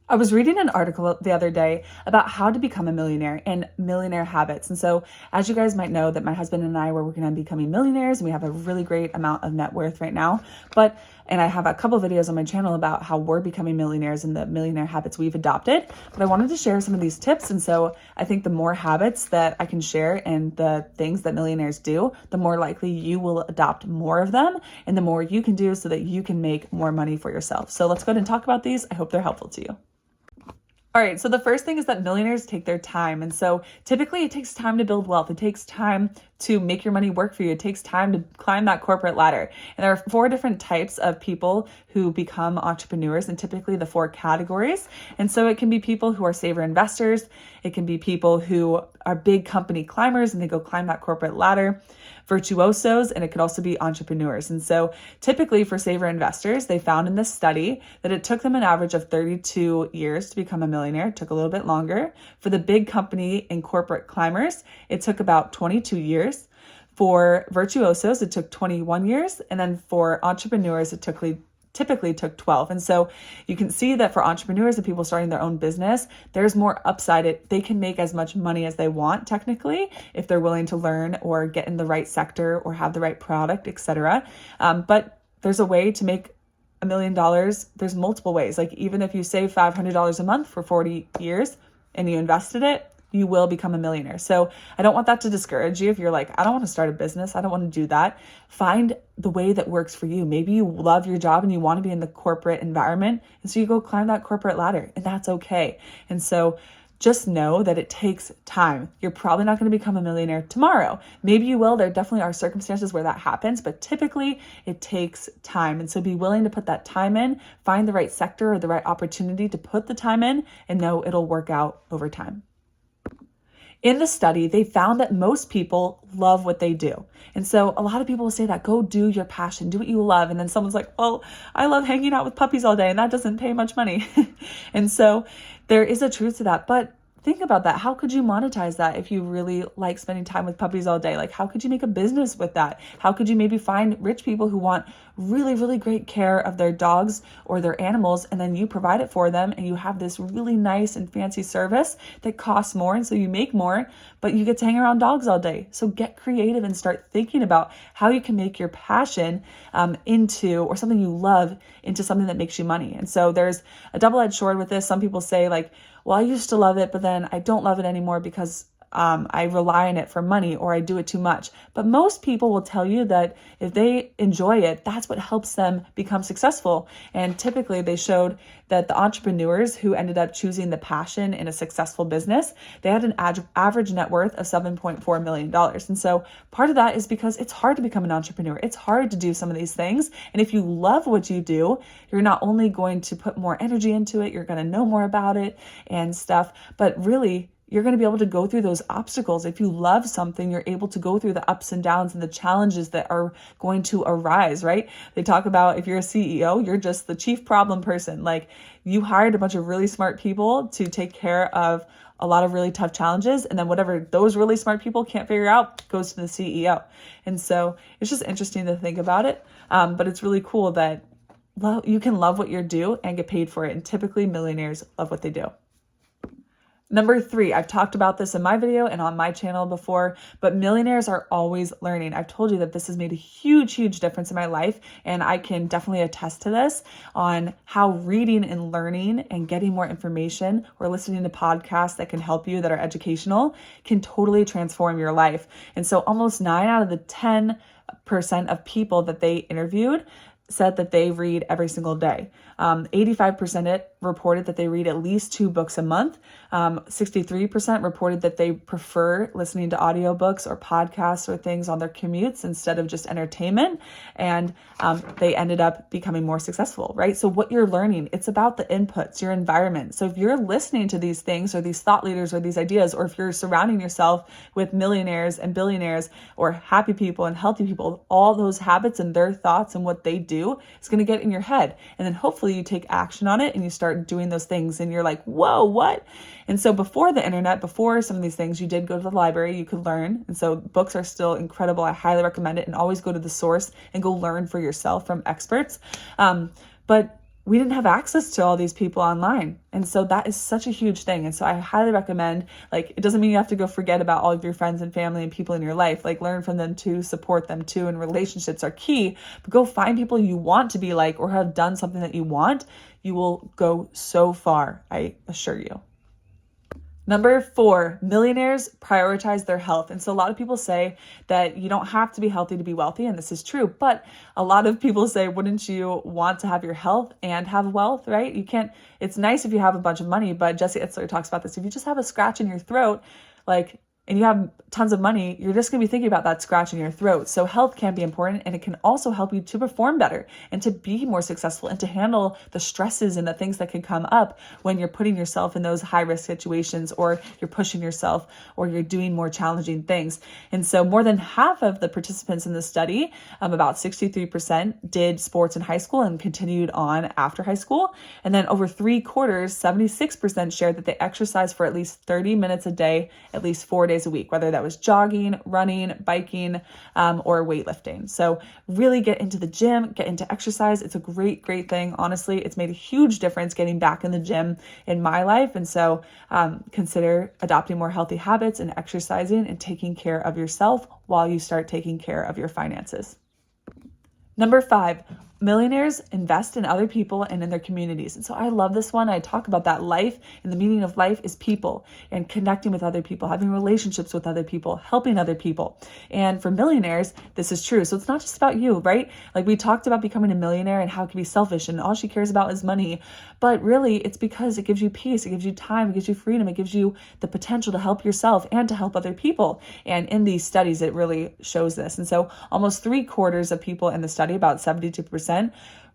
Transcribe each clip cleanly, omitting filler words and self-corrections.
I was reading an article the other day about how to become a millionaire and millionaire habits. And so, as you guys might know, that my husband and I were working on becoming millionaires, and we have a really great amount of net worth right now. And I have a couple of videos on my channel about how we're becoming millionaires and the millionaire habits we've adopted. But I wanted to share some of these tips. And so I think the more habits that I can share and the things that millionaires do, the more likely you will adopt more of them and the more you can do so that you can make more money for yourself. So let's go ahead and talk about these. I hope they're helpful to you. All right, so the first thing is that millionaires take their time. And so typically it takes time to build wealth. It takes time to make your money work for you. It takes time to climb that corporate ladder. And there are 4 different types of people who become entrepreneurs, and typically the 4 categories. And so it can be people who are saver investors. It can be people who are big company climbers and they go climb that corporate ladder, virtuosos, and it could also be entrepreneurs. And so typically for saver investors, they found in this study that it took them an average of 32 years to become a millionaire. It took a little bit longer. For the big company and corporate climbers, it took about 22 years. For virtuosos, it took 21 years. And then for entrepreneurs, it typically took 12. And so you can see that for entrepreneurs and people starting their own business, there's more upside. They can make as much money as they want technically if they're willing to learn or get in the right sector or have the right product, etc. But there's a way to make $1 million. There's multiple ways. Like even if you save $500 a month for 40 years and you invested it, you will become a millionaire. So I don't want that to discourage you. If you're like, I don't want to start a business, I don't want to do that. Find the way that works for you. Maybe you love your job and you want to be in the corporate environment. And so you go climb that corporate ladder, and that's okay. And so just know that it takes time. You're probably not going to become a millionaire tomorrow. Maybe you will. There definitely are circumstances where that happens, but typically it takes time. And so be willing to put that time in, find the right sector or the right opportunity to put the time in, and know it'll work out over time. In the study, they found that most people love what they do. And so a lot of people will say that, go do your passion, do what you love. And then someone's like, well, I love hanging out with puppies all day and that doesn't pay much money. And so there is a truth to that. But think about that. How could you monetize that if you really like spending time with puppies all day? Like, how could you make a business with that? How could you maybe find rich people who want really, really great care of their dogs or their animals, and then you provide it for them and you have this really nice and fancy service that costs more, and so you make more, but you get to hang around dogs all day. So get creative and start thinking about how you can make your passion into, or something you love, into something that makes you money. And so there's a double-edged sword with this. Some people say like, well, I used to love it, but then I don't love it anymore because I rely on it for money, or I do it too much. But most people will tell you that if they enjoy it, that's what helps them become successful. And typically they showed that the entrepreneurs who ended up choosing the passion in a successful business, they had an average net worth of $7.4 million. And so part of that is because it's hard to become an entrepreneur. It's hard to do some of these things. And if you love what you do, you're not only going to put more energy into it, you're going to know more about it and stuff, but really you're going to be able to go through those obstacles. If you love something, you're able to go through the ups and downs and the challenges that are going to arise, right? They talk about if you're a CEO, you're just the chief problem person. Like, you hired a bunch of really smart people to take care of a lot of really tough challenges. And then whatever those really smart people can't figure out goes to the CEO. And so it's just interesting to think about it. But it's really cool that you can love what you do and get paid for it. And typically millionaires love what they do. Number 3, I've talked about this in my video and on my channel before, but millionaires are always learning. I've told you that this has made a huge, huge difference in my life, and I can definitely attest to this on how reading and learning and getting more information or listening to podcasts that can help you, that are educational, can totally transform your life. And so almost 9 out of the 10% of people that they interviewed said that they read every single day. 85% reported that they read at least 2 books a month. 63% reported that they prefer listening to audiobooks or podcasts or things on their commutes instead of just entertainment. And they ended up becoming more successful, right? So what you're learning, it's about the inputs, your environment. So if you're listening to these things or these thought leaders or these ideas, or if you're surrounding yourself with millionaires and billionaires or happy people and healthy people, all those habits and their thoughts and what they do is going to get in your head. And then hopefully you take action on it and you start doing those things and you're like, whoa, what? And so before the internet, before some of these things, you did go to the library, you could learn. And so books are still incredible. I highly recommend it, and always go to the source and go learn for yourself from experts. But we didn't have access to all these people online. And so that is such a huge thing. And so I highly recommend, like, it doesn't mean you have to go forget about all of your friends and family and people in your life. Like, learn from them too, support them too, and relationships are key. But go find people you want to be like or have done something that you want. You will go so far, I assure you. Number 4, millionaires prioritize their health. And so a lot of people say that you don't have to be healthy to be wealthy, and this is true. But a lot of people say, wouldn't you want to have your health and have wealth, right? You can't, it's nice if you have a bunch of money, but Jesse Itzler talks about this. If you just have a scratch in your throat, like, and you have tons of money, you're just going to be thinking about that scratch in your throat. So health can be important, and it can also help you to perform better and to be more successful and to handle the stresses and the things that can come up when you're putting yourself in those high risk situations, or you're pushing yourself, or you're doing more challenging things. And so more than half of the participants in the study, about 63%, did sports in high school and continued on after high school. And then over 3/4, 76% shared that they exercise for at least 30 minutes a day, at least 4 days a week, whether that was jogging, running, biking, or weightlifting. So really get into the gym, get into exercise. It's a great, great thing. Honestly, it's made a huge difference getting back in the gym in my life. And so consider adopting more healthy habits and exercising and taking care of yourself while you start taking care of your finances. Number 5, millionaires invest in other people and in their communities. And so I love this one. I talk about that life, and the meaning of life is people and connecting with other people, having relationships with other people, helping other people. And for millionaires, this is true. So it's not just about you, right? Like, we talked about becoming a millionaire and how it can be selfish and all she cares about is money. But really, it's because it gives you peace, it gives you time, it gives you freedom, it gives you the potential to help yourself and to help other people. And in these studies, it really shows this. And so almost 3/4 of people in the study, about 72%,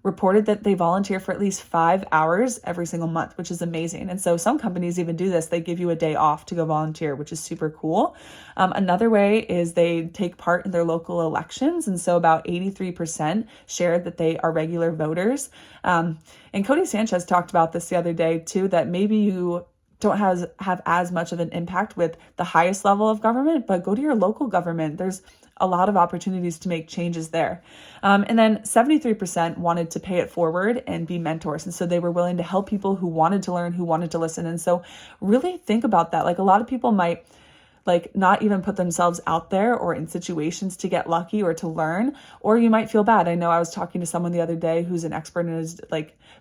reported that they volunteer for at least 5 hours every single month, which is amazing. And so some companies even do this. They give you a day off to go volunteer, which is super cool. Another way is they take part in their local elections. And so about 83% shared that they are regular voters. And Cody Sanchez talked about this the other day too, that maybe you don't have as much of an impact with the highest level of government, but go to your local government. There's a lot of opportunities to make changes there. And then 73% wanted to pay it forward and be mentors. And so they were willing to help people who wanted to learn, who wanted to listen. And so really think about that. Like, a lot of people might not even put themselves out there or in situations to get lucky or to learn, or you might feel bad. I know I was talking to someone the other day who's an expert and has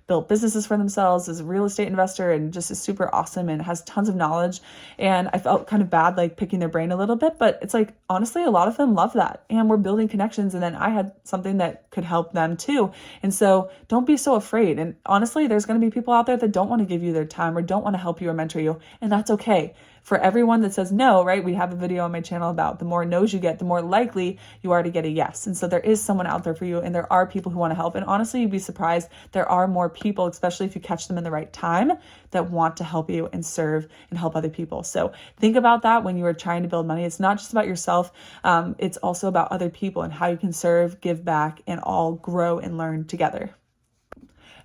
built businesses for themselves, is a real estate investor, and just is super awesome and has tons of knowledge. And I felt kind of bad, picking their brain a little bit, but it's honestly, a lot of them love that. And we're building connections. And then I had something that could help them too. And so don't be so afraid. And honestly, there's going to be people out there that don't want to give you their time or don't want to help you or mentor you. And that's okay. For everyone that says no, right? We have a video on my channel about the more no's you get, the more likely you are to get a yes. And so there is someone out there for you, and there are people who want to help. And honestly, you'd be surprised. There are more people, especially if you catch them in the right time, that want to help you and serve and help other people. So think about that when you are trying to build money. It's not just about yourself. It's also about other people and how you can serve, give back, and all grow and learn together.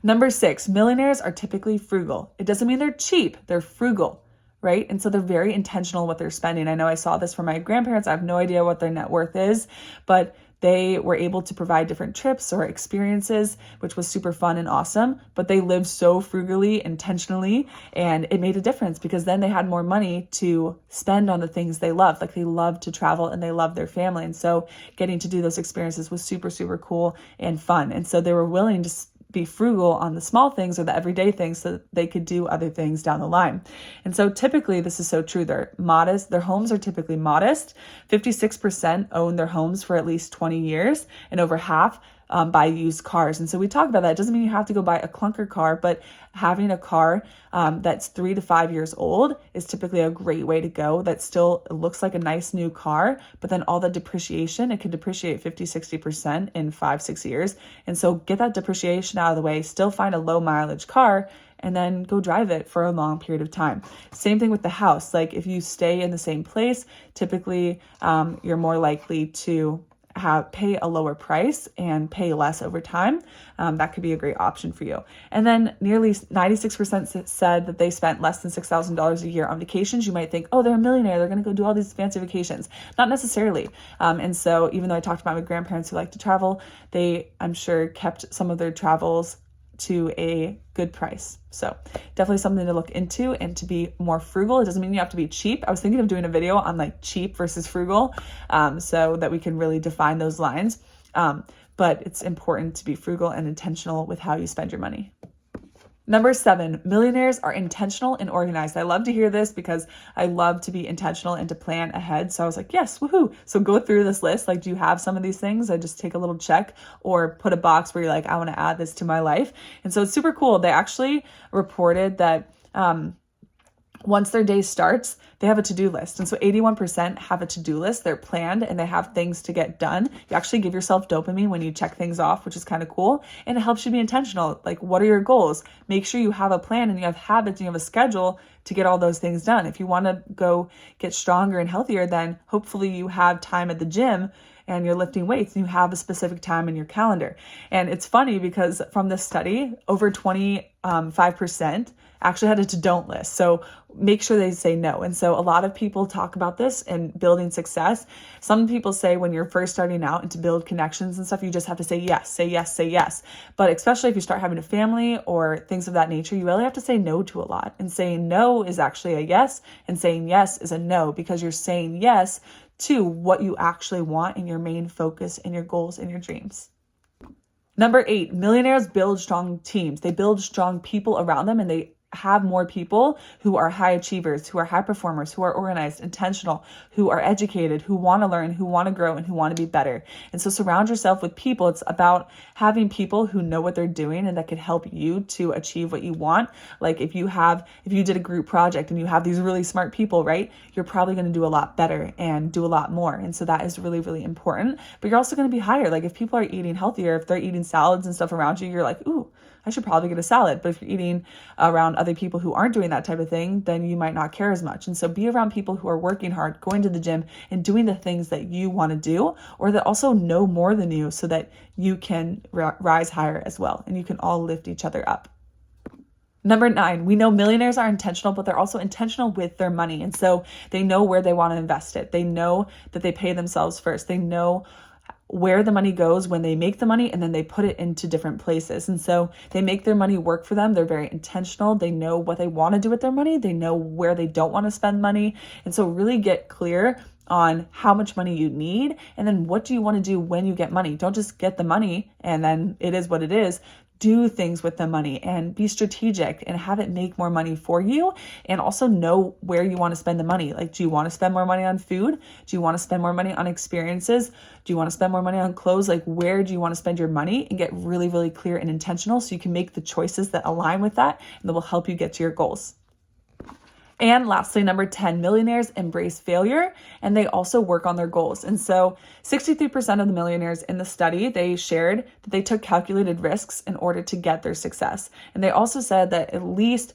Number 6, millionaires are typically frugal. It doesn't mean they're cheap. They're frugal. Right? And so they're very intentional with their spending. I know I saw this from my grandparents. I have no idea what their net worth is, but they were able to provide different trips or experiences, which was super fun and awesome. But they lived so frugally, intentionally, and it made a difference because then they had more money to spend on the things they loved. They loved to travel and they loved their family. And so getting to do those experiences was super, super cool and fun. And so they were willing to be frugal on the small things or the everyday things so that they could do other things down the line. And so typically this is so true. They're modest. Their homes are typically modest. 56% own their homes for at least 20 years, and over half buy used cars. And so we talk about that. It doesn't mean you have to go buy a clunker car, but having a car that's 3 to 5 years old is typically a great way to go. That still looks like a nice new car, but then all the depreciation, it can depreciate 50-60% in 5-6 years. And so get that depreciation out of the way, still find a low mileage car, and then go drive it for a long period of time. Same thing with the house. If you stay in the same place, typically you're more likely to pay a lower price and pay less over time. That could be a great option for you. And then nearly 96% said that they spent less than $6,000 a year on vacations. You might think, oh, they're a millionaire, they're going to go do all these fancy vacations. Not necessarily. And so even though I talked about my grandparents who like to travel, they, I'm sure, kept some of their travels to a good price. So definitely something to look into and to be more frugal. It doesn't mean you have to be cheap. I was thinking of doing a video on like cheap versus frugal, so that we can really define those lines. But it's important to be frugal and intentional with how you spend your money. Number 7, millionaires are intentional and organized. I love to hear this because I love to be intentional and to plan ahead. So I was like, yes, woohoo. So go through this list. Like, do you have some of these things? I just take a little check or put a box where you're like, I want to add this to my life. And so it's super cool. They actually reported that, once their day starts, they have a to-do list. And so 81% have a to-do list. They're planned and they have things to get done. You actually give yourself dopamine when you check things off, which is kind of cool. And it helps you be intentional. Like, what are your goals? Make sure you have a plan and you have habits and you have a schedule to get all those things done. If you want to go get stronger and healthier, then hopefully you have time at the gym and you're lifting weights and you have a specific time in your calendar. And it's funny because from this study, over 25% actually had a to-don't list. So make sure they say no. And so a lot of people talk about this and building success. Some people say when you're first starting out and to build connections and stuff, you just have to say yes, say yes, say yes. But especially if you start having a family or things of that nature, you really have to say no to a lot. And saying no is actually a yes, and saying yes is a no, because you're saying yes to what you actually want and your main focus and your goals and your dreams. Number 8, millionaires build strong teams. They build strong people around them, and they have more people who are high achievers, who are high performers, who are organized, intentional, who are educated, who want to learn, who want to grow, and who want to be better. And so surround yourself with people. It's about having people who know what they're doing and that can help you to achieve what you want. Like if you did a group project and you have these really smart people, right? You're probably going to do a lot better and do a lot more. And so that is really, really important. But you're also going to be higher. Like if people are eating healthier, if they're eating salads and stuff around you, you're like, ooh, I should probably get a salad. But if you're eating around other people who aren't doing that type of thing, then you might not care as much. And so be around people who are working hard, going to the gym and doing the things that you want to do, or that also know more than you, so that you can rise higher as well. And you can all lift each other up. Number 9, we know millionaires are intentional, but they're also intentional with their money. And so they know where they want to invest it. They know that they pay themselves first. They know where the money goes when they make the money, and then they put it into different places. And so they make their money work for them. They're very intentional. They know what they want to do with their money. They know where they don't want to spend money. And so really get clear on how much money you need, and then what do you want to do when you get money. Don't just get the money and then it is what it is. Do things with the money and be strategic and have it make more money for you, and also know where you want to spend the money. Like, do you want to spend more money on food? Do you want to spend more money on experiences? Do you want to spend more money on clothes? Like, where do you want to spend your money? And get really, really clear and intentional so you can make the choices that align with that and that will help you get to your goals. And lastly, number 10, millionaires embrace failure, and they also work on their goals. And so 63% of the millionaires in the study, they shared that they took calculated risks in order to get their success. And they also said that at least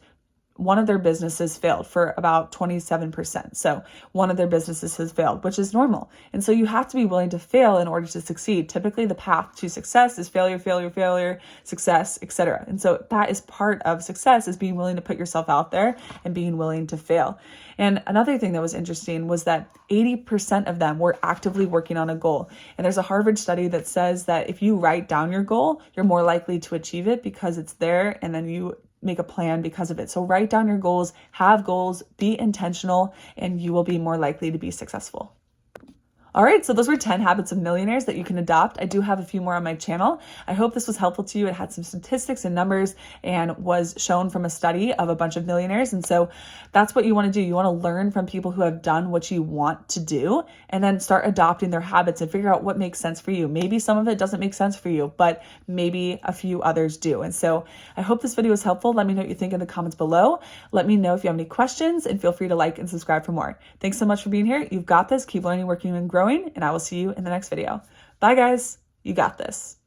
one of their businesses failed, for about 27%. So one of their businesses has failed, which is normal. And so you have to be willing to fail in order to succeed. Typically, the path to success is failure, failure, failure, success, etc. And so that is part of success, is being willing to put yourself out there and being willing to fail. And another thing that was interesting was that 80% of them were actively working on a goal. And there's a Harvard study that says that if you write down your goal, you're more likely to achieve it because it's there, and then you make a plan because of it. So write down your goals, have goals, be intentional, and you will be more likely to be successful. All right, so those were 10 habits of millionaires that you can adopt. I do have a few more on my channel. I hope this was helpful to you. It had some statistics and numbers and was shown from a study of a bunch of millionaires. And so that's what you want to do. You want to learn from people who have done what you want to do, and then start adopting their habits and figure out what makes sense for you. Maybe some of it doesn't make sense for you, but maybe a few others do. And so I hope this video was helpful. Let me know what you think in the comments below. Let me know if you have any questions, and feel free to like and subscribe for more. Thanks so much for being here. You've got this. Keep learning, working, and growing, and I will see you in the next video. Bye, guys. You got this.